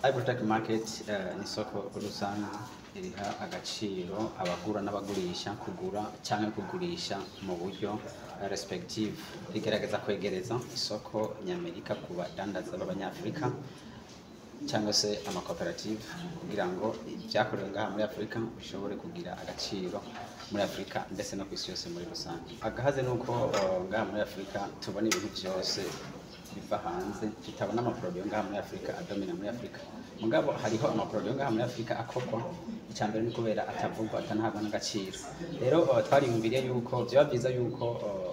Ibrotech Market ni isoko rusange iriha agaciro abagura n'abagurisha kugura cyangwa kugurisha mu buryo respective rigerageza kwegereza isoko ny'Amerika ku badandaza b'abanyafrika cyangwa se amakoperative kugira ngo ibyakorewe ngaha muri Afrika bishobore kugira agaciro muri Afrika ndetse no ku isi yose muri rusange. Agahaze nuko ngaha muri Afrika tubona ibintu byose biva hanze, tutabona amaproduit ngaha muri Afrika adomina muri Afrika. Mugabo hariho amaproduit ngaha muri Afrika akogwa icyambere ni kubera atavugwa atanahabwa n'agaciro. Rero twariyumviriye yuko byo byiza yuko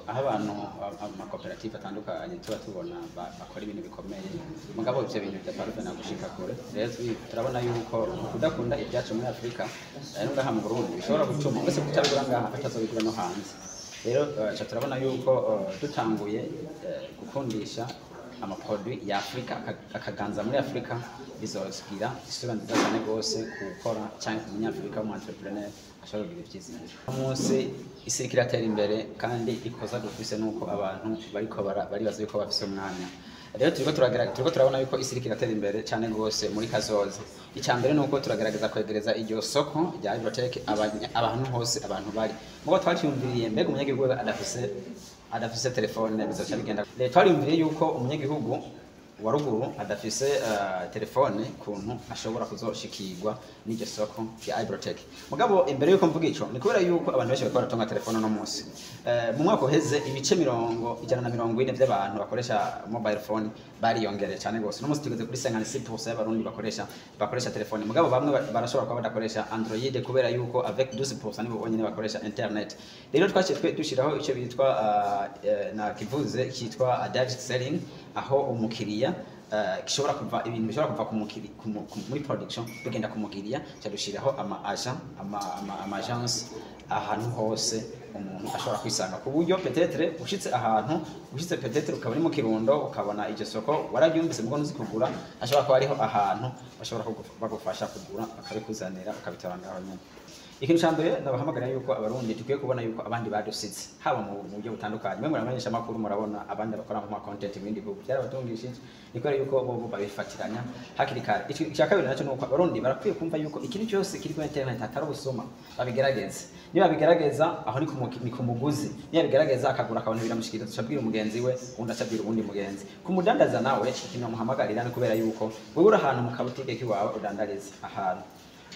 aho abantu amakoperative atandukanye tuba tubona bakora ibintu bikomeye, mugabo ibyo bintu byaparufe na gushika kure. Rero turabona yuko kudakunda ibyacu muri Afrika rero ngaha mu Burundi bishobora gutuma wese kutabigura ngaha atazobigura no hanze. Rero turabona yuko dutanguye gukundisha amaproduit ya Afrika akaganza muri Afrika bizogira isura nziza cyane gose gukora cyane ku munyafrika mu entrepreneur ashobora kugira ibyizere. Umunsi isi iratera imbere kandi ikoza dufise nuko abantu bari bazi yuko bafise umwanya. Rero turiko turabona yuko isi iratera imbere cyane gose muri kazoza. Icyambere nuko turagerageza kwegereza iryo soko rya Ibrotech abantu hose abantu bari. Mugo twaciyumviriye mbega umunyagihugu adafise telefone bizoca bigenda. Rero twariyumviriye yuko umunyagihugu wa ruguru adafise telefone kuntu ashobora kuzoshikirwa n'iryo soko ya Ibrotech. Mugabo imbere yuko mvuga ico ni kubera yuko abantu benshi bakora tonga telefone no munsi. Mu mwaka uheze ibice 140 by'abantu bakoresha mobile phone bariyongere cyane gose. No munsi tugeze kuri 56% y'abarundi bakoresha telefone. Mugabo bamwe barashobora kuba badakoresha Android kubera yuko avec 12% nibo bonyene bakoresha internet. Rero twaciye dushiraho ico bitwa na kivuze kitwa direct selling, aho umukiriya gishobora kuva ibintu bishobora kuva muri production bigenda kumukiriya cyadushiraho ama agence ahantu hose umuntu ashobora kwisanga ku buryo peut-être ushitse ahantu peut-être ukaba ari mu Kirundo ukabona iryo soko warabyumvise mugo nuzi kugura ashobora kuba ariho ahantu bashobora bagufasha kugura akabikuzanira ukabitora ngaho nyine. Ikintu cyambere ndabahamagara yuko abarundi tukwiye kubona yuko abandi badusitse haba mu buryo butandukanye. Mwe muramenyesha makuru murabona abandi bakora mu content ibindi bihugu byarabatungishije nikora yuko bo babifatiranya hakiri kare. Icya kabiri nacyo nuko abarundi barakwiye kumva yuko ikintu cyose kiri ku internet atari ubusoma babigerageze. Niba bigerageza aho ni ku muguzi, niba bigerageza akagura akabona biramushikira tucabwira umugenzi we undi acabwira ubundi mugenzi. Kumudandaza nawe ikintu muhamagarira ni kubera yuko wewe uri ahantu mu kabutike kiwawe udandariza ahantu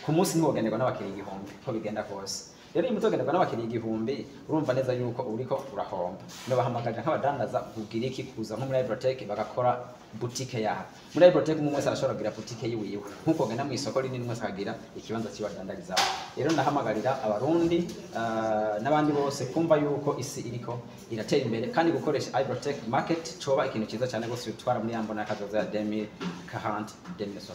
ku munsi ntiwogenderwa n'abakiriya 1000 ko bigenda kose. Rero imutogenderwa n'abakiriya 1000 urumva neza yuko uriko urahomba. No bahamagarira nk'abadandaza kugira iki kuza nko muri Ibrotech bagakora boutique yaha. Muri Ibrotech mu mwese arashobora kugira boutique yiwiwe nkuko genda mu isoko rinini mwese akagira ikibanza cy'abadandariza. Rero ndahamagarira abarundi n'abandi bose kumva yuko isi iriko iratera imbere kandi gukoresha Ibrotech Market coba ikintu cyiza cyane gose bitwara muri yambona kazoza ya 2040 2060.